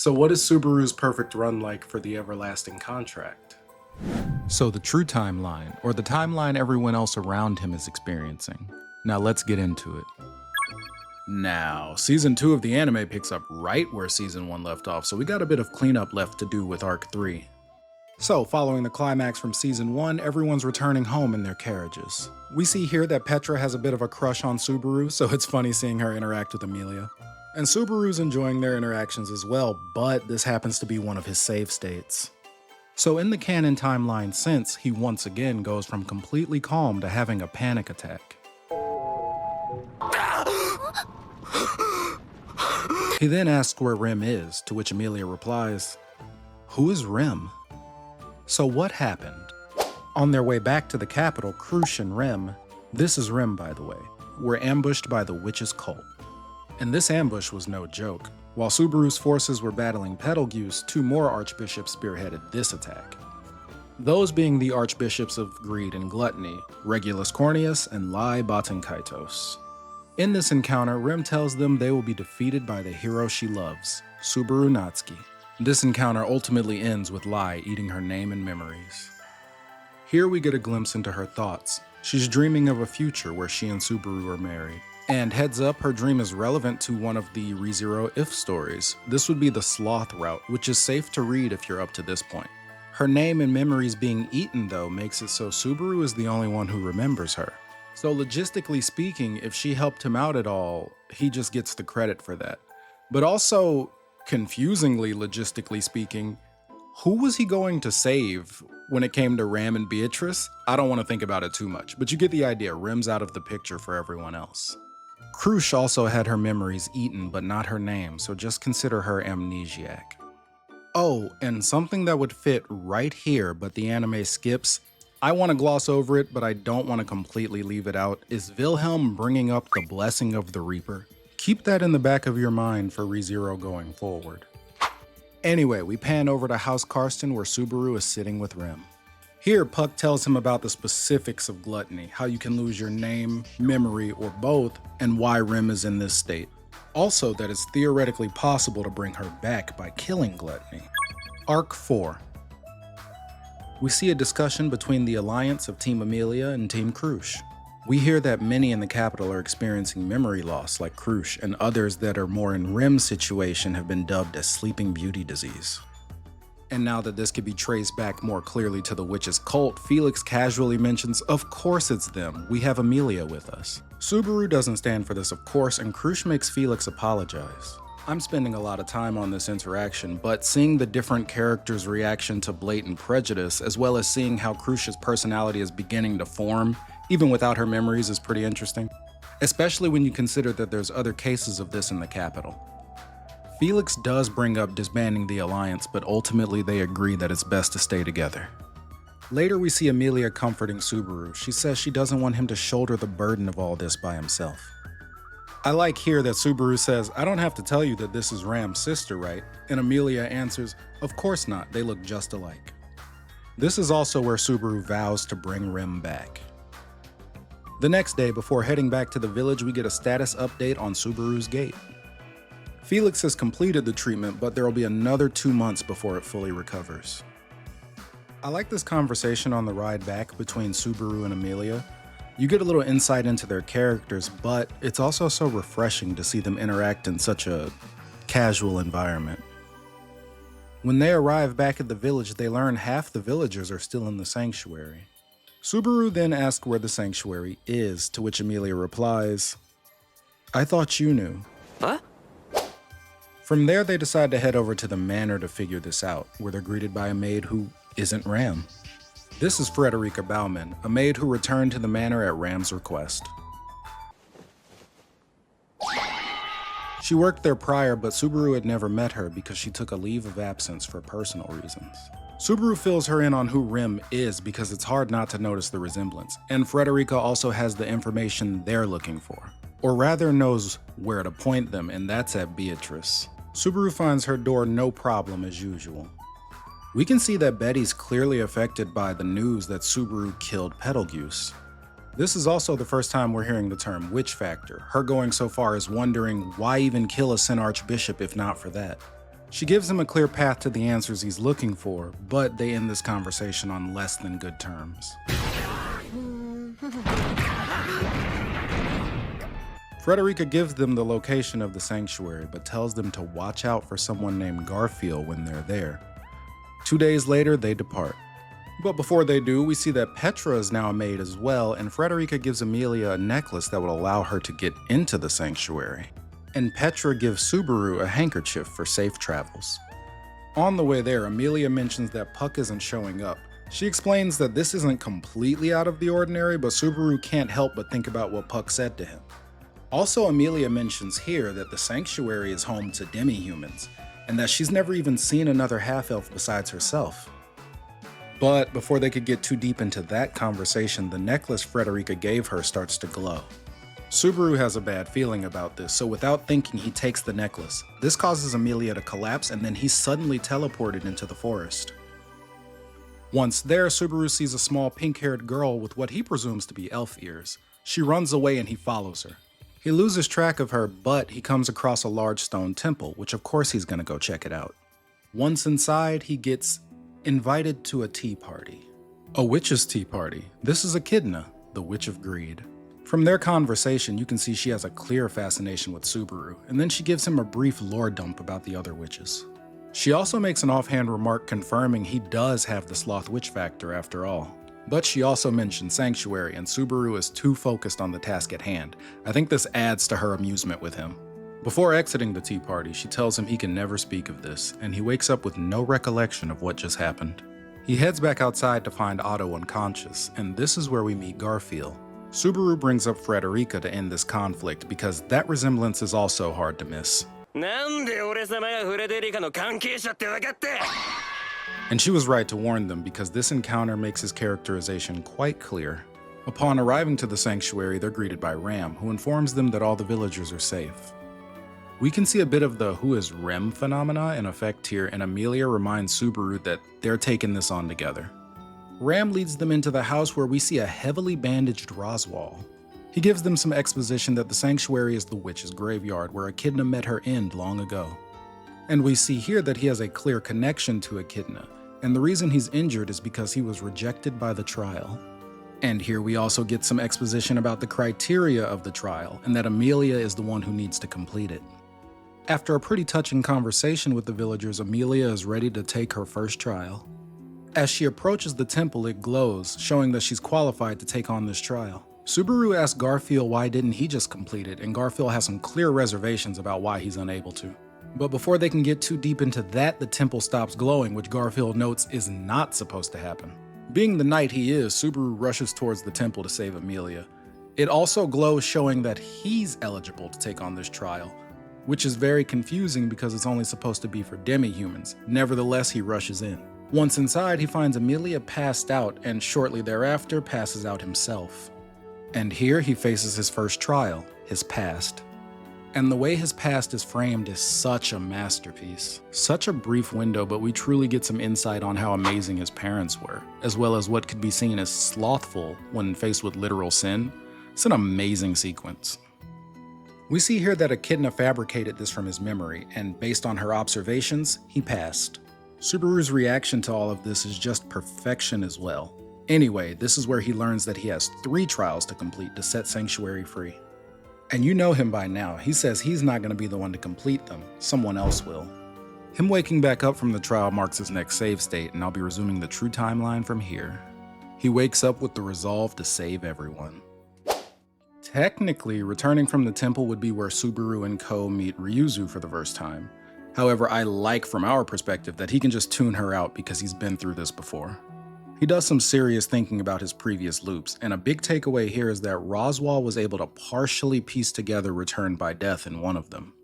So what is Subaru's perfect run like for the everlasting contract? So the true timeline, or the timeline everyone else around him is experiencing. Now let's get into it. Now, Season 2 of the anime picks up right where Season 1 left off, so we got a bit of cleanup left to do with Arc 3. So, following the climax from Season 1, everyone's returning home in their carriages. We see here that Petra has a bit of a crush on Subaru, so it's funny seeing her interact with Emilia. And Subaru's enjoying their interactions as well, but this happens to be one of his save states. So in the canon timeline since, he once again goes from completely calm to having a panic attack. He then asks where Rem is, to which Emilia replies, "Who is Rem?" So what happened? On their way back to the capital, Crush and Rem, this is Rem by the way, were ambushed by the witch's cult. And this ambush was no joke. While Subaru's forces were battling Betelgeuse, two more archbishops spearheaded this attack. Those being the archbishops of Greed and Gluttony, Regulus Corneus and Lai Batankaitos. In this encounter, Rem tells them they will be defeated by the hero she loves, Subaru Natsuki. This encounter ultimately ends with Lai eating her name and memories. Here we get a glimpse into her thoughts. She's dreaming of a future where she and Subaru are married. And heads up, her dream is relevant to one of the ReZero If stories. This would be the Sloth route, which is safe to read if you're up to this point. Her name and memories being eaten though makes it so Subaru is the only one who remembers her. So logistically speaking, if she helped him out at all, he just gets the credit for that. But also, confusingly logistically speaking, who was he going to save when it came to Ram and Beatrice? I don't want to think about it too much, but you get the idea. Rem's out of the picture for everyone else. Crush also had her memories eaten, but not her name, so just consider her amnesiac. Oh, and something that would fit right here, but the anime skips, I want to gloss over it, but I don't want to completely leave it out, is Wilhelm bringing up the blessing of the Reaper. Keep that in the back of your mind for ReZero going forward. Anyway, we pan over to House Karsten where Subaru is sitting with Rem. Here, Puck tells him about the specifics of gluttony, how you can lose your name, memory, or both, and why Rem is in this state. Also, that it's theoretically possible to bring her back by killing gluttony. Arc 4. We see a discussion between the alliance of Team Emilia and Team Crush. We hear that many in the capital are experiencing memory loss like Crush, and others that are more in Rem's situation have been dubbed as Sleeping Beauty disease. And now that this could be traced back more clearly to the witch's cult, Felix casually mentions, of course it's them, we have Emilia with us. Subaru doesn't stand for this of course, and Crush makes Felix apologize. I'm spending a lot of time on this interaction, but seeing the different characters' reaction to blatant prejudice, as well as seeing how Crush's personality is beginning to form, even without her memories, is pretty interesting. Especially when you consider that there's other cases of this in the capital. Felix does bring up disbanding the alliance, but ultimately they agree that it's best to stay together. Later we see Emilia comforting Subaru. She says she doesn't want him to shoulder the burden of all this by himself. I like here that Subaru says, I don't have to tell you that this is Ram's sister, right? And Emilia answers, of course not, they look just alike. This is also where Subaru vows to bring Rem back. The next day, before heading back to the village, we get a status update on Subaru's gate. Felix has completed the treatment, but there will be another 2 months before it fully recovers. I like this conversation on the ride back between Subaru and Emilia. You get a little insight into their characters, but it's also so refreshing to see them interact in such a casual environment. When they arrive back at the village, they learn half the villagers are still in the sanctuary. Subaru then asks where the sanctuary is, to which Emilia replies, I thought you knew. What? From there, they decide to head over to the manor to figure this out, where they're greeted by a maid who isn't Ram. This is Frederica Baumann, a maid who returned to the manor at Ram's request. She worked there prior, but Subaru had never met her because she took a leave of absence for personal reasons. Subaru fills her in on who Rem is because it's hard not to notice the resemblance, and Frederica also has the information they're looking for. Or rather knows where to point them, and that's at Beatrice. Subaru finds her door no problem as usual. We can see that Betty's clearly affected by the news that Subaru killed Betelgeuse. This is also the first time we're hearing the term witch factor, her going so far as wondering why even kill a Sin Archbishop if not for that. She gives him a clear path to the answers he's looking for, but they end this conversation on less than good terms. Frederica gives them the location of the sanctuary, but tells them to watch out for someone named Garfield when they're there. 2 days later, they depart. But before they do, we see that Petra is now a maid as well, and Frederica gives Emilia a necklace that will allow her to get into the sanctuary. And Petra gives Subaru a handkerchief for safe travels. On the way there, Emilia mentions that Puck isn't showing up. She explains that this isn't completely out of the ordinary, but Subaru can't help but think about what Puck said to him. Also, Emilia mentions here that the sanctuary is home to demi-humans, and that she's never even seen another half-elf besides herself. But before they could get too deep into that conversation, the necklace Frederica gave her starts to glow. Subaru has a bad feeling about this, so without thinking, he takes the necklace. This causes Emilia to collapse, and then he's suddenly teleported into the forest. Once there, Subaru sees a small pink-haired girl with what he presumes to be elf ears. She runs away and he follows her. He loses track of her, but he comes across a large stone temple, which of course he's gonna go check it out. Once inside, he gets invited to a tea party. A witch's tea party. This is Echidna, the witch of greed. From their conversation, you can see she has a clear fascination with Subaru, and then she gives him a brief lore dump about the other witches. She also makes an offhand remark confirming he does have the sloth witch factor after all. But she also mentions Sanctuary, and Subaru is too focused on the task at hand. I think this adds to her amusement with him. Before exiting the tea party, she tells him he can never speak of this, and he wakes up with no recollection of what just happened. He heads back outside to find Otto unconscious, and this is where we meet Garfield. Subaru brings up Frederica to end this conflict because that resemblance is also hard to miss. And she was right to warn them because this encounter makes his characterization quite clear. Upon arriving to the sanctuary, they're greeted by Ram, who informs them that all the villagers are safe. We can see a bit of the "who is Rem" phenomena in effect here, and Emilia reminds Subaru that they're taking this on together. Ram leads them into the house where we see a heavily bandaged Roswell. He gives them some exposition that the sanctuary is the witch's graveyard where Echidna met her end long ago. And we see here that he has a clear connection to Echidna, and the reason he's injured is because he was rejected by the trial. And here we also get some exposition about the criteria of the trial, and that Emilia is the one who needs to complete it. After a pretty touching conversation with the villagers, Emilia is ready to take her first trial. As she approaches the temple, it glows, showing that she's qualified to take on this trial. Subaru asks Garfield why didn't he just complete it, and Garfield has some clear reservations about why he's unable to. But before they can get too deep into that, the temple stops glowing, which Garfield notes is not supposed to happen. Being the knight he is, Subaru rushes towards the temple to save Emilia. It also glows, showing that he's eligible to take on this trial, which is very confusing because it's only supposed to be for demi-humans. Nevertheless, he rushes in. Once inside, he finds Emilia passed out, and shortly thereafter passes out himself. And here he faces his first trial, his past. And the way his past is framed is such a masterpiece. Such a brief window, but we truly get some insight on how amazing his parents were, as well as what could be seen as slothful when faced with literal sin. It's an amazing sequence. We see here that Echidna fabricated this from his memory, and based on her observations, he passed. Subaru's reaction to all of this is just perfection as well. Anyway, this is where he learns that he has 3 trials to complete to set Sanctuary free. And you know him by now, he says he's not going to be the one to complete them, someone else will. Him waking back up from the trial marks his next save state, and I'll be resuming the true timeline from here. He wakes up with the resolve to save everyone. Technically, returning from the temple would be where Subaru and Co meet Ryuzu for the first time. However, I like from our perspective that he can just tune her out because he's been through this before. He does some serious thinking about his previous loops, and a big takeaway here is that Roswell was able to partially piece together Return by Death in one of them.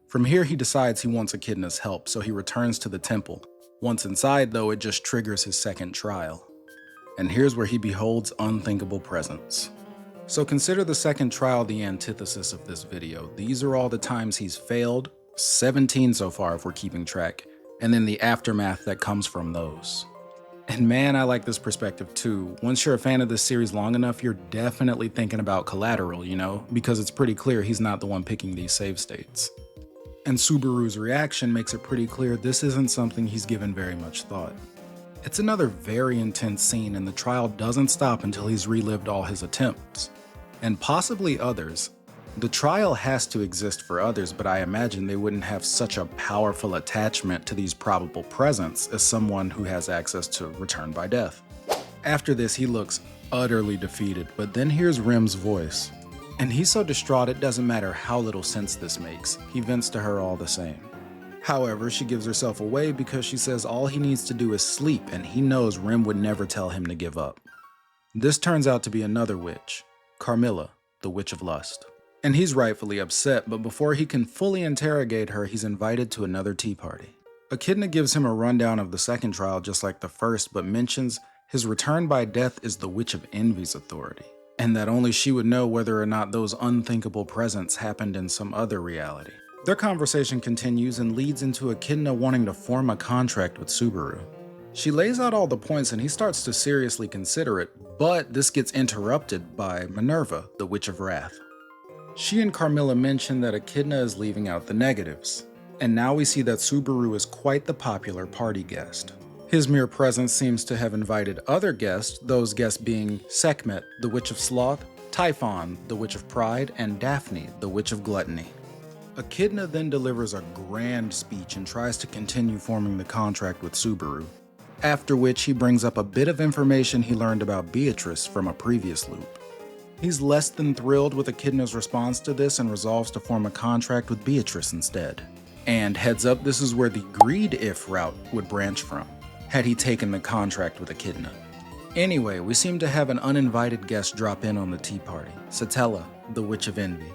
From here, he decides he wants Echidna's help, so he returns to the temple. Once inside, though, it just triggers his second trial. And here's where he beholds unthinkable presence. So consider the second trial the antithesis of this video. These are all the times he's failed, 17 so far if we're keeping track, and then the aftermath that comes from those. And man, I like this perspective too. Once you're a fan of this series long enough, you're definitely thinking about Collateral, you know, because it's pretty clear he's not the one picking these save states. And Subaru's reaction makes it pretty clear this isn't something he's given very much thought. It's another very intense scene, and the trial doesn't stop until he's relived all his attempts. And possibly others. The trial has to exist for others, but I imagine they wouldn't have such a powerful attachment to these probable presents as someone who has access to return by death. After this, he looks utterly defeated, but then hears Rem's voice. And he's so distraught it doesn't matter how little sense this makes, he vents to her all the same. However, she gives herself away because she says all he needs to do is sleep, and he knows Rem would never tell him to give up. This turns out to be another witch, Carmilla, the Witch of Lust. And he's rightfully upset, but before he can fully interrogate her, he's invited to another tea party. Echidna gives him a rundown of the second trial just like the first, but mentions his return by death is the Witch of Envy's authority, and that only she would know whether or not those unthinkable presents happened in some other reality. Their conversation continues and leads into Echidna wanting to form a contract with Subaru. She lays out all the points and he starts to seriously consider it, but this gets interrupted by Minerva, the Witch of Wrath. She and Carmilla mention that Echidna is leaving out the negatives, and now we see that Subaru is quite the popular party guest. His mere presence seems to have invited other guests, those guests being Sekhmet, the Witch of Sloth, Typhon, the Witch of Pride, and Daphne, the Witch of Gluttony. Echidna then delivers a grand speech and tries to continue forming the contract with Subaru, after which he brings up a bit of information he learned about Beatrice from a previous loop. He's less than thrilled with Echidna's response to this and resolves to form a contract with Beatrice instead. And heads up, this is where the greed if route would branch from, had he taken the contract with Echidna. Anyway, we seem to have an uninvited guest drop in on the tea party, Satella, the Witch of Envy.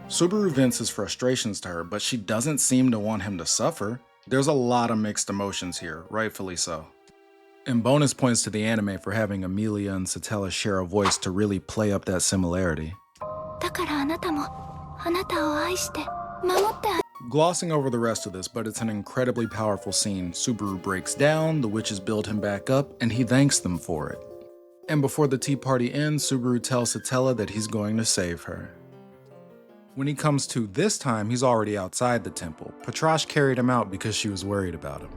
Subaru vents his frustrations to her, but she doesn't seem to want him to suffer. There's a lot of mixed emotions here, rightfully so. And bonus points to the anime for having Emilia and Satella share a voice to really play up that similarity. Glossing over the rest of this, but it's an incredibly powerful scene. Subaru breaks down, the witches build him back up, and he thanks them for it. And before the tea party ends, Subaru tells Satella that he's going to save her. When he comes to this time, he's already outside the temple. Patrash carried him out because she was worried about him.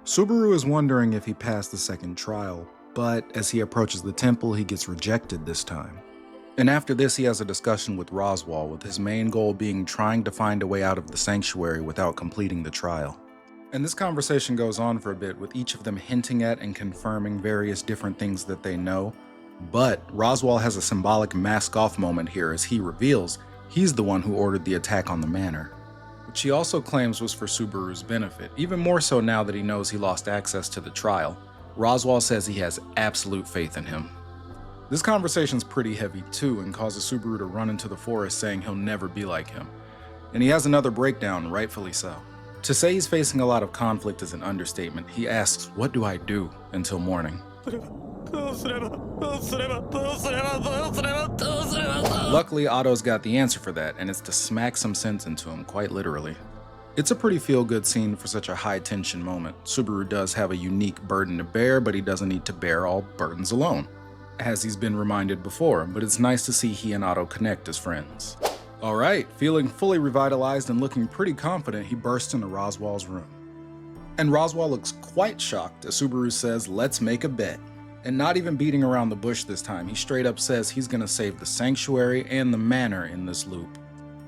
Subaru is wondering if he passed the second trial, but as he approaches the temple, he gets rejected this time. And after this, he has a discussion with Roswaal, with his main goal being trying to find a way out of the sanctuary without completing the trial. And this conversation goes on for a bit, with each of them hinting at and confirming various different things that they know. But Roswaal has a symbolic mask-off moment here as he reveals he's the one who ordered the attack on the manor, which he also claims was for Subaru's benefit, even more so now that he knows he lost access to the trial. Roswaal says he has absolute faith in him. This conversation's pretty heavy too and causes Subaru to run into the forest saying he'll never be like him. And he has another breakdown, rightfully so. To say he's facing a lot of conflict is an understatement. He asks, "What do I do?" until morning. Luckily, Otto's got the answer for that, and it's to smack some sense into him, quite literally. It's a pretty feel-good scene for such a high-tension moment. Subaru does have a unique burden to bear, but he doesn't need to bear all burdens alone, as he's been reminded before, but it's nice to see he and Otto connect as friends. Alright, feeling fully revitalized and looking pretty confident, he bursts into Roswaal's room. And Roswaal looks quite shocked as Subaru says, "Let's make a bet." And not even beating around the bush this time, he straight up says he's gonna save the sanctuary and the manor in this loop.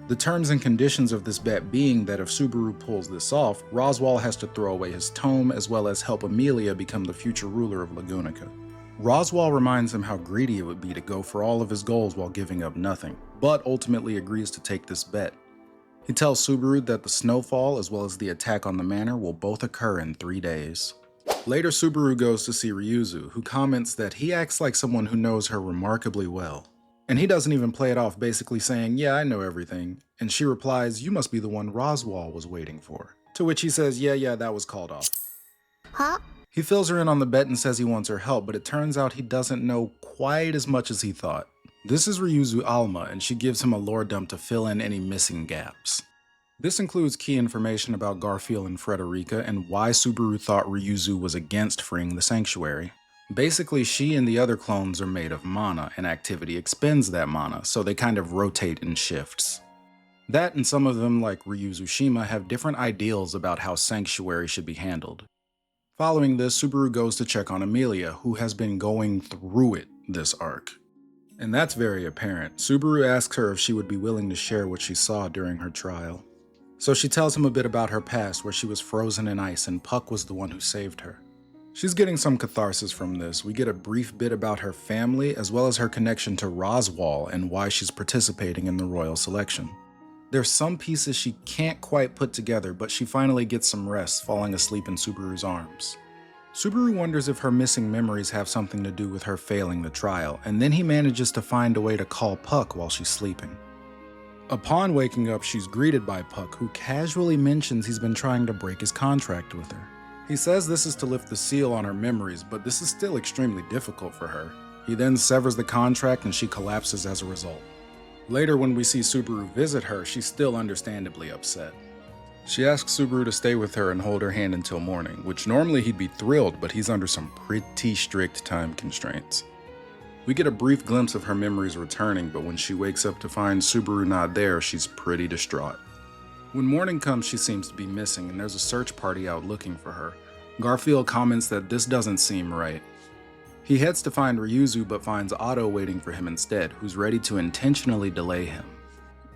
The terms and conditions of this bet being that if Subaru pulls this off, Roswaal has to throw away his tome as well as help Emilia become the future ruler of Lagunica. Roswaal reminds him how greedy it would be to go for all of his goals while giving up nothing, but ultimately agrees to take this bet. He tells Subaru that the snowfall as well as the attack on the manor will both occur in 3 days. Later, Subaru goes to see Ryuzu, who comments that he acts like someone who knows her remarkably well. And he doesn't even play it off, basically saying, "Yeah, I know everything." And she replies, "You must be the one Roswaal was waiting for." To which he says, yeah, that was called off. Huh? He fills her in on the bet and says he wants her help, but it turns out he doesn't know quite as much as he thought. This is Ryuzu Alma, and she gives him a lore dump to fill in any missing gaps. This includes key information about Garfield and Frederica and why Subaru thought Ryuzu was against freeing the sanctuary. Basically, she and the other clones are made of mana, and activity expends that mana, so they kind of rotate in shifts. That and some of them, like Ryu Tsushima, have different ideals about how Sanctuary should be handled. Following this, Subaru goes to check on Emilia, who has been going through it this arc. And that's very apparent. Subaru asks her if she would be willing to share what she saw during her trial. So she tells him a bit about her past, where she was frozen in ice and Puck was the one who saved her. She's getting some catharsis from this. We get a brief bit about her family, as well as her connection to Roswell and why she's participating in the royal selection. There's some pieces she can't quite put together, but she finally gets some rest, falling asleep in Subaru's arms. Subaru wonders if her missing memories have something to do with her failing the trial, and then he manages to find a way to call Puck while she's sleeping. Upon waking up, she's greeted by Puck, who casually mentions he's been trying to break his contract with her. He says this is to lift the seal on her memories, but this is still extremely difficult for her. He then severs the contract and she collapses as a result. Later, when we see Subaru visit her, she's still understandably upset. She asks Subaru to stay with her and hold her hand until morning, which normally he'd be thrilled, but he's under some pretty strict time constraints. We get a brief glimpse of her memories returning, but when she wakes up to find Subaru not there, she's pretty distraught. When morning comes, she seems to be missing, and there's a search party out looking for her. Garfield comments that this doesn't seem right. He heads to find Ryuzu, but finds Otto waiting for him instead, who's ready to intentionally delay him.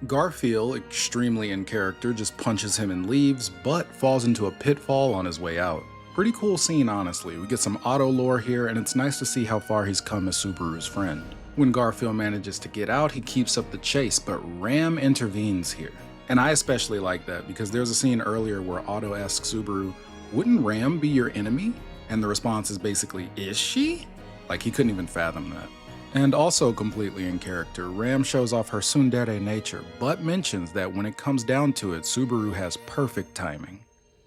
Garfield, extremely in character, just punches him and leaves, but falls into a pitfall on his way out. Pretty cool scene, honestly. We get some Otto lore here, and it's nice to see how far he's come as Subaru's friend. When Garfield manages to get out, he keeps up the chase, but Ram intervenes here. And I especially like that, because there's a scene earlier where Otto asks Subaru, "Wouldn't Ram be your enemy?" And the response is basically, "Is she?" Like, he couldn't even fathom that. And also completely in character, Ram shows off her tsundere nature, but mentions that when it comes down to it, Subaru has perfect timing.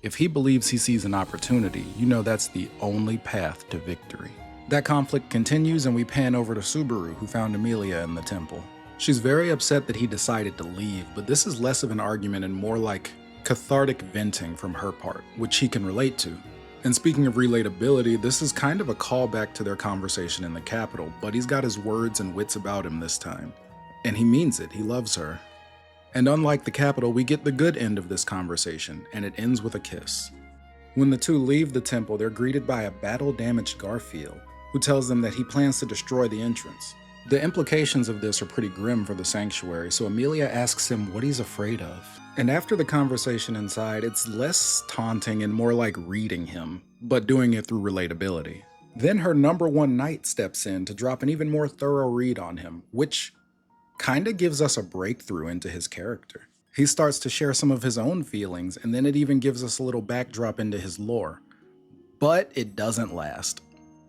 If he believes he sees an opportunity, you know that's the only path to victory. That conflict continues and we pan over to Subaru, who found Emilia in the temple. She's very upset that he decided to leave, but this is less of an argument and more like cathartic venting from her part, which he can relate to. And speaking of relatability, this is kind of a callback to their conversation in the Capitol, but he's got his words and wits about him this time. And he means it, he loves her. And unlike the Capitol, we get the good end of this conversation, and it ends with a kiss. When the two leave the temple, they're greeted by a battle-damaged Garfield, who tells them that he plans to destroy the entrance. The implications of this are pretty grim for the Sanctuary, so Emilia asks him what he's afraid of. And after the conversation inside, it's less taunting and more like reading him, but doing it through relatability. Then her number one knight steps in to drop an even more thorough read on him, which kinda gives us a breakthrough into his character. He starts to share some of his own feelings, and then it even gives us a little backdrop into his lore. But it doesn't last.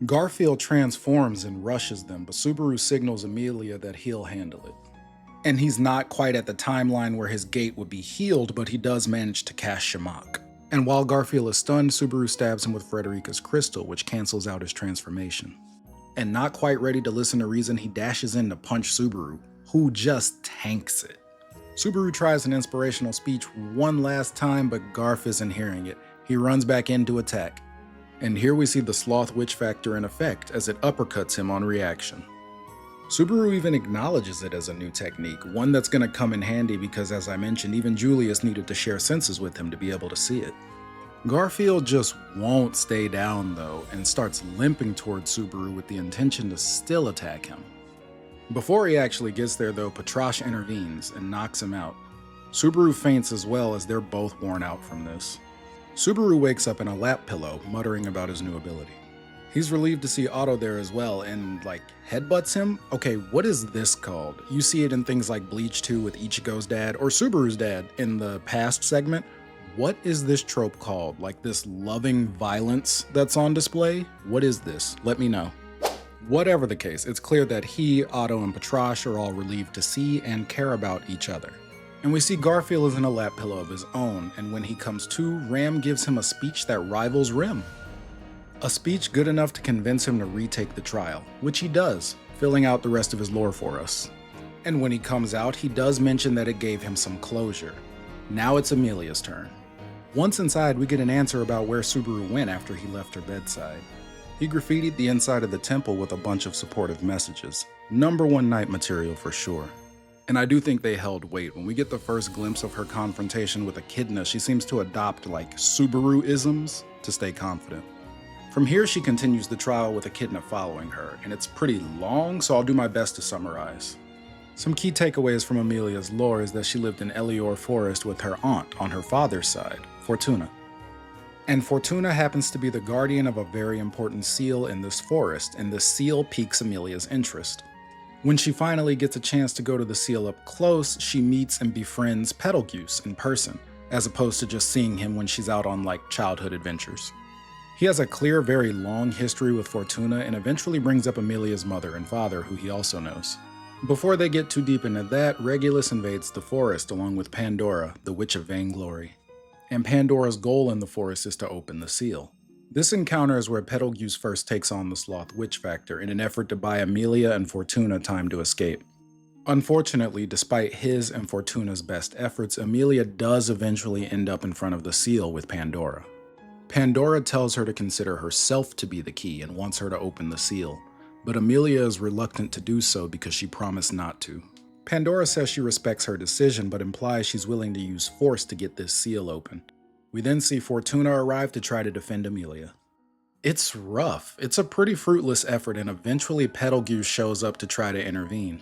Garfield transforms and rushes them, but Subaru signals Emilia that he'll handle it. And he's not quite at the timeline where his gate would be healed, but he does manage to cast Shamak. And while Garfield is stunned, Subaru stabs him with Frederica's crystal, which cancels out his transformation. And not quite ready to listen to reason, he dashes in to punch Subaru, who just tanks it. Subaru tries an inspirational speech one last time, but Garf isn't hearing it. He runs back in to attack. And here we see the Sloth Witch factor in effect as it uppercuts him on reaction. Subaru even acknowledges it as a new technique, one that's going to come in handy because, as I mentioned, even Julius needed to share senses with him to be able to see it. Garfield just won't stay down though, and starts limping towards Subaru with the intention to still attack him. Before he actually gets there though, Patrash intervenes and knocks him out. Subaru faints as well as they're both worn out from this. Subaru wakes up in a lap pillow, muttering about his new ability. He's relieved to see Otto there as well and, headbutts him? Okay, what is this called? You see it in things like Bleach 2 with Ichigo's dad, or Subaru's dad in the past segment. What is this trope called? Like this loving violence that's on display? What is this? Let me know. Whatever the case, it's clear that he, Otto, and Patrash are all relieved to see and care about each other. And we see Garfield is in a lap pillow of his own, and when he comes to, Ram gives him a speech that rivals Rim. A speech good enough to convince him to retake the trial, which he does, filling out the rest of his lore for us. And when he comes out, he does mention that it gave him some closure. Now it's Emilia's turn. Once inside, we get an answer about where Subaru went after he left her bedside. He graffitied the inside of the temple with a bunch of supportive messages. Number one knight material for sure. And I do think they held weight. When we get the first glimpse of her confrontation with Echidna, she seems to adopt like Subaru-isms to stay confident. From here, she continues the trial with Echidna following her, and it's pretty long, so I'll do my best to summarize. Some key takeaways from Emilia's lore is that she lived in Elior Forest with her aunt on her father's side, Fortuna. And Fortuna happens to be the guardian of a very important seal in this forest, and the seal piques Emilia's interest. When she finally gets a chance to go to the seal up close, she meets and befriends Betelgeuse in person, as opposed to just seeing him when she's out on like childhood adventures. He has a clear, very long history with Fortuna and eventually brings up Emilia's mother and father, who he also knows. Before they get too deep into that, Regulus invades the forest along with Pandora, the Witch of Vainglory. And Pandora's goal in the forest is to open the seal. This encounter is where Betelgeuse first takes on the Sloth Witch Factor in an effort to buy Emilia and Fortuna time to escape. Unfortunately, despite his and Fortuna's best efforts, Emilia does eventually end up in front of the seal with Pandora. Pandora tells her to consider herself to be the key and wants her to open the seal, but Emilia is reluctant to do so because she promised not to. Pandora says she respects her decision, but implies she's willing to use force to get this seal open. We then see Fortuna arrive to try to defend Emilia. It's rough. It's a pretty fruitless effort, and eventually Betelgeuse shows up to try to intervene.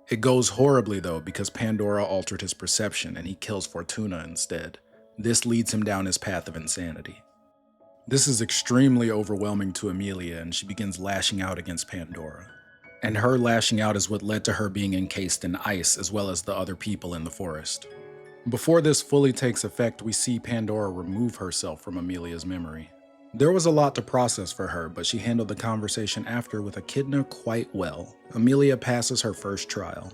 It goes horribly though, because Pandora altered his perception and he kills Fortuna instead. This leads him down his path of insanity. This is extremely overwhelming to Emilia, and she begins lashing out against Pandora. And her lashing out is what led to her being encased in ice, as well as the other people in the forest. Before this fully takes effect, we see Pandora remove herself from Emilia's memory. There was a lot to process for her, but she handled the conversation after with Echidna quite well. Emilia passes her first trial.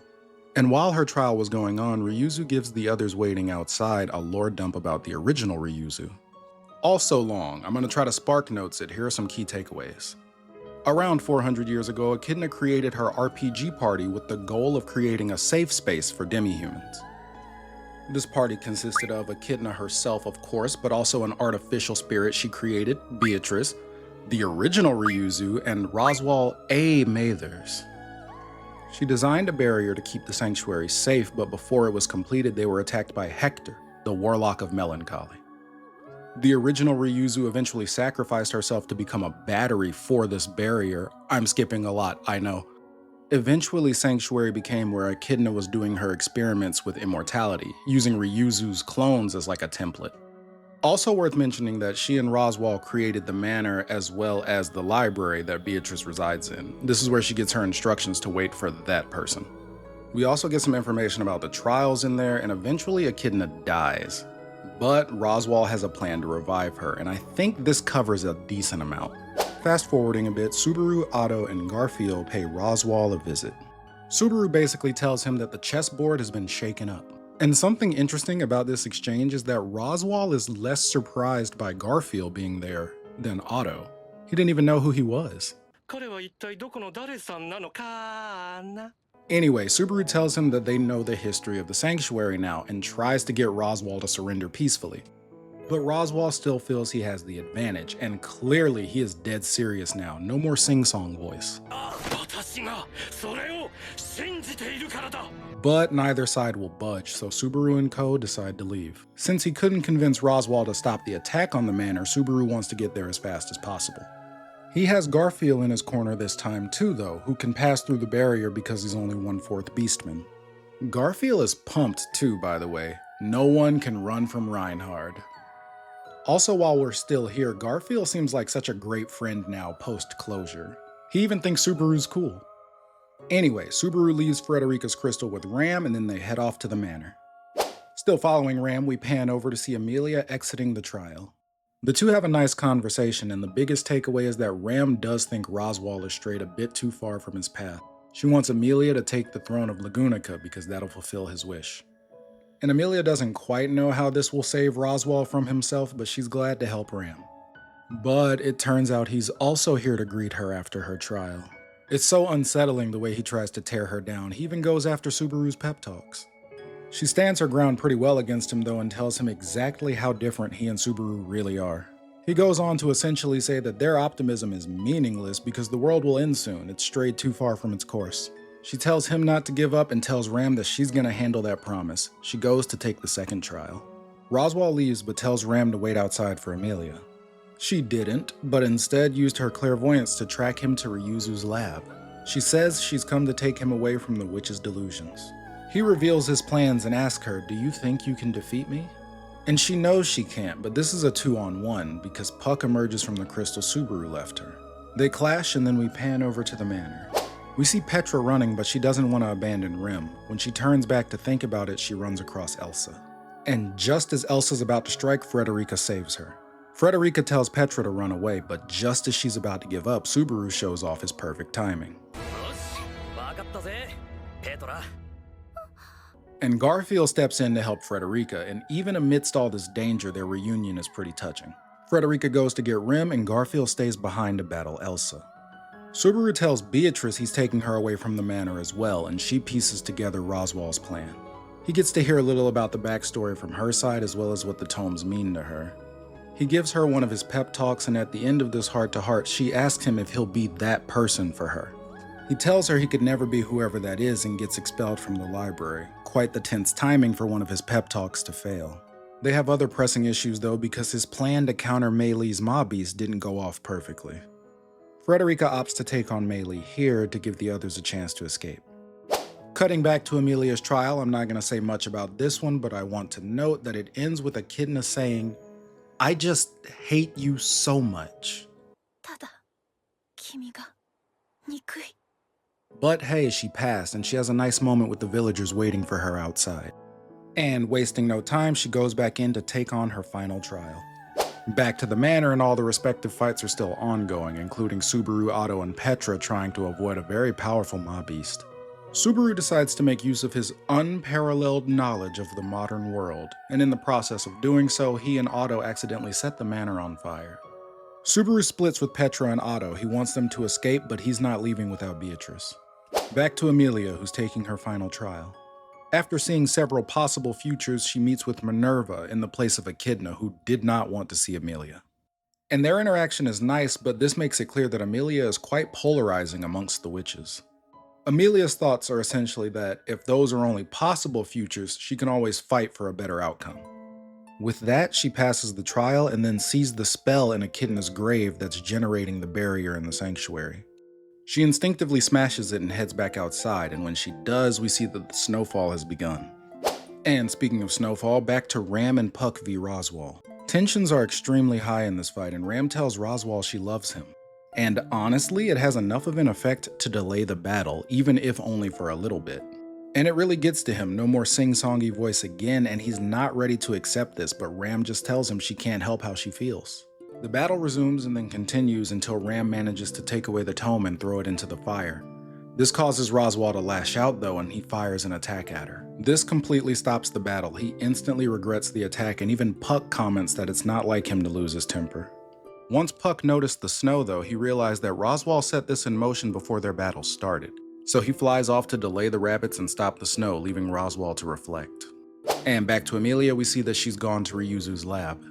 And while her trial was going on, Ryuzu gives the others waiting outside a lore dump about the original Ryuzu. Also long, I'm going to try to spark notes it. Here are some key takeaways. Around 400 years ago, Echidna created her RPG party with the goal of creating a safe space for demi-humans. This party consisted of Echidna herself, of course, but also an artificial spirit she created, Beatrice, the original Ryuzu, and Roswal A. Mathers. She designed a barrier to keep the sanctuary safe, but before it was completed, they were attacked by Hector, the Warlock of Melancholy. The original Ryuzu eventually sacrificed herself to become a battery for this barrier. I'm skipping a lot, I know. Eventually, Sanctuary became where Echidna was doing her experiments with immortality, using Ryuzu's clones as like a template. Also worth mentioning that she and Roswal created the manor as well as the library that Beatrice resides in. This is where she gets her instructions to wait for that person. We also get some information about the trials in there, and eventually Echidna dies. But Roswal has a plan to revive her, and I think this covers a decent amount. Fast forwarding a bit, Subaru, Otto, and Garfield pay Roswal a visit. Subaru basically tells him that the chessboard has been shaken up. And something interesting about this exchange is that Roswal is less surprised by Garfield being there than Otto. He didn't even know who he was. Anyway, Subaru tells him that they know the history of the sanctuary now and tries to get Roswal to surrender peacefully. But Roswal still feels he has the advantage, and clearly he is dead serious now. No more sing-song voice. But neither side will budge, so Subaru and co decide to leave. Since he couldn't convince Roswal to stop the attack on the manor, Subaru wants to get there as fast as possible. He has Garfield in his corner this time too, though, who can pass through the barrier because he's only 1/4 Beastman. Garfield is pumped too, by the way. No one can run from Reinhard. Also, while we're still here, Garfield seems like such a great friend now post-closure. He even thinks Subaru's cool. Anyway, Subaru leaves Frederica's crystal with Ram, and then they head off to the manor. Still following Ram, we pan over to see Emilia exiting the trial. The two have a nice conversation, and the biggest takeaway is that Ram does think Roswal is strayed a bit too far from his path. She wants Emilia to take the throne of Lagunica because that'll fulfill his wish. And Emilia doesn't quite know how this will save Roswal from himself, but she's glad to help Ram. But it turns out he's also here to greet her after her trial. It's so unsettling the way he tries to tear her down. He even goes after Subaru's pep talks. She stands her ground pretty well against him though and tells him exactly how different he and Subaru really are. He goes on to essentially say that their optimism is meaningless because the world will end soon. It's strayed too far from its course. She tells him not to give up and tells Ram that she's gonna handle that promise. She goes to take the second trial. Roswaal leaves but tells Ram to wait outside for Emilia. She didn't, but instead used her clairvoyance to track him to Ryuzu's lab. She says she's come to take him away from the witch's delusions. He reveals his plans and asks her, "Do you think you can defeat me?" And she knows she can't, but this is a 2-on-1 because Puck emerges from the crystal Subaru left her. They clash and then we pan over to the manor. We see Petra running, but she doesn't want to abandon Rim. When she turns back to think about it, she runs across Elsa. And just as Elsa's about to strike, Frederica saves her. Frederica tells Petra to run away, but just as she's about to give up, Subaru shows off his perfect timing. And Garfield steps in to help Frederica, and even amidst all this danger, their reunion is pretty touching. Frederica goes to get Rim, and Garfield stays behind to battle Elsa. Subaru tells Beatrice he's taking her away from the manor as well, and she pieces together Roswaal's plan. He gets to hear a little about the backstory from her side as well as what the tomes mean to her. He gives her one of his pep talks, and at the end of this heart-to-heart, she asks him if he'll be that person for her. He tells her he could never be whoever that is and gets expelled from the library. Quite the tense timing for one of his pep talks to fail. They have other pressing issues though because his plan to counter Mei Li's Mob Beast didn't go off perfectly. Frederica opts to take on Mei Li here to give the others a chance to escape. Cutting back to Emilia's trial, I'm not going to say much about this one, but I want to note that it ends with Echidna saying, "I just hate you so much." But hey, she passed, and she has a nice moment with the villagers waiting for her outside. And wasting no time, she goes back in to take on her final trial. Back to the manor, and all the respective fights are still ongoing, including Subaru, Otto, and Petra trying to avoid a very powerful mob beast. Subaru decides to make use of his unparalleled knowledge of the modern world, and in the process of doing so, he and Otto accidentally set the manor on fire. Subaru splits with Petra and Otto. He wants them to escape, but he's not leaving without Beatrice. Back to Emilia, who's taking her final trial. After seeing several possible futures, she meets with Minerva in the place of Echidna, who did not want to see Emilia. And their interaction is nice, but this makes it clear that Emilia is quite polarizing amongst the witches. Emilia's thoughts are essentially that if those are only possible futures, she can always fight for a better outcome. With that, she passes the trial and then sees the spell in Echidna's grave that's generating the barrier in the sanctuary. She instinctively smashes it and heads back outside, and when she does, we see that the snowfall has begun. And speaking of snowfall, back to Ram and Puck v Roswaal. Tensions are extremely high in this fight, and Ram tells Roswaal she loves him. And honestly, it has enough of an effect to delay the battle, even if only for a little bit. And it really gets to him, no more sing-songy voice again, and he's not ready to accept this, but Ram just tells him she can't help how she feels. The battle resumes and then continues until Ram manages to take away the tome and throw it into the fire. This causes Roswaal to lash out though, and he fires an attack at her. This completely stops the battle. He instantly regrets the attack, and even Puck comments that it's not like him to lose his temper. Once Puck noticed the snow though, he realized that Roswaal set this in motion before their battle started. So he flies off to delay the rabbits and stop the snow, leaving Roswaal to reflect. And back to Emilia, we see that she's gone to Ryuzu's lab.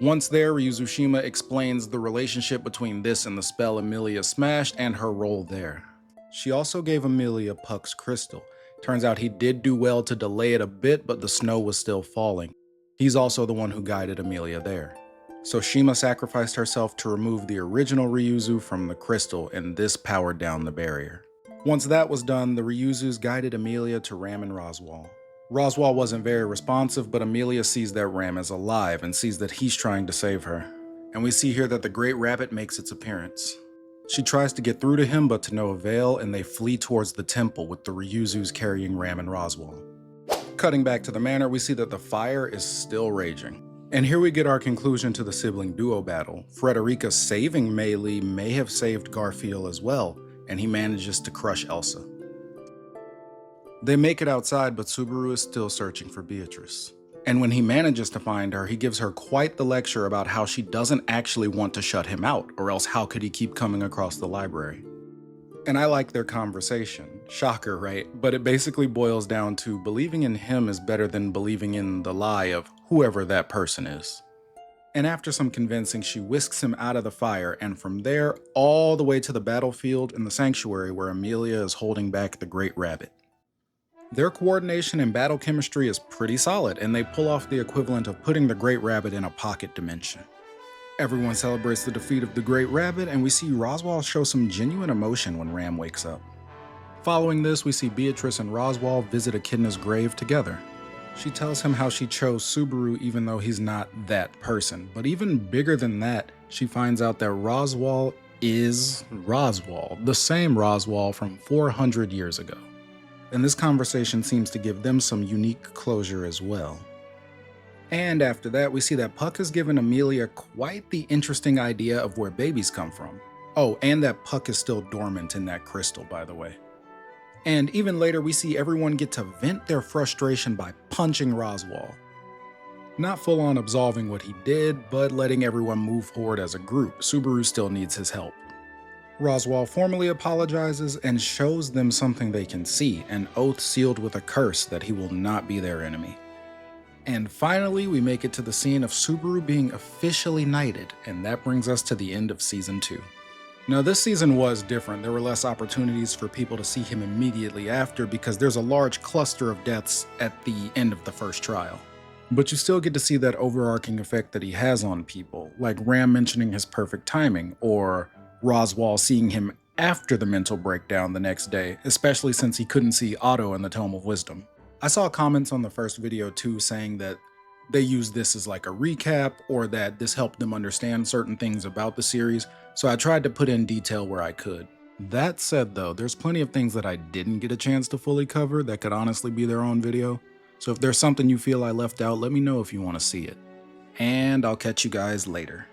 Once there, Ryuzushima explains the relationship between this and the spell Emilia smashed and her role there. She also gave Emilia Puck's crystal. Turns out he did do well to delay it a bit, but the snow was still falling. He's also the one who guided Emilia there. So Shima sacrificed herself to remove the original Ryuzu from the crystal, and this powered down the barrier. Once that was done, the Ryuzus guided Emilia to Ram and Roswaal. Roswaal wasn't very responsive, but Emilia sees that Ram is alive and sees that he's trying to save her. And we see here that the Great Rabbit makes its appearance. She tries to get through to him, but to no avail, and they flee towards the temple with the Ryuzus carrying Ram and Roswaal. Cutting back to the manor, we see that the fire is still raging. And here we get our conclusion to the sibling duo battle. Frederica saving Mei Li may have saved Garfield as well, and he manages to crush Elsa. They make it outside, but Subaru is still searching for Beatrice. And when he manages to find her, he gives her quite the lecture about how she doesn't actually want to shut him out, or else how could he keep coming across the library? And I like their conversation. Shocker, right? But it basically boils down to believing in him is better than believing in the lie of whoever that person is. And after some convincing, she whisks him out of the fire, and from there, all the way to the battlefield in the sanctuary where Emilia is holding back the Great Rabbit. Their coordination and battle chemistry is pretty solid, and they pull off the equivalent of putting the Great Rabbit in a pocket dimension. Everyone celebrates the defeat of the Great Rabbit, and we see Roswaal show some genuine emotion when Ram wakes up. Following this, we see Beatrice and Roswaal visit Echidna's grave together. She tells him how she chose Subaru even though he's not that person, but even bigger than that, she finds out that Roswaal is Roswaal, the same Roswaal from 400 years ago. And this conversation seems to give them some unique closure as well. And after that, we see that Puck has given Emilia quite the interesting idea of where babies come from. Oh, and that Puck is still dormant in that crystal, by the way. And even later, we see everyone get to vent their frustration by punching Roswaal. Not full on absolving what he did, but letting everyone move forward as a group. Subaru still needs his help. Roswaal formally apologizes and shows them something they can see, an oath sealed with a curse that he will not be their enemy. And finally, we make it to the scene of Subaru being officially knighted, and that brings us to the end of Season 2. Now, this season was different. There were less opportunities for people to see him immediately after because there's a large cluster of deaths at the end of the first trial. But you still get to see that overarching effect that he has on people, like Ram mentioning his perfect timing, or Roswaal seeing him after the mental breakdown the next day, especially since he couldn't see Otto in the Tome of Wisdom. I saw comments on the first video too saying that they used this as like a recap or that this helped them understand certain things about the series, so I tried to put in detail where I could. That said though, there's plenty of things that I didn't get a chance to fully cover that could honestly be their own video, so if there's something you feel I left out, let me know if you want to see it. And I'll catch you guys later.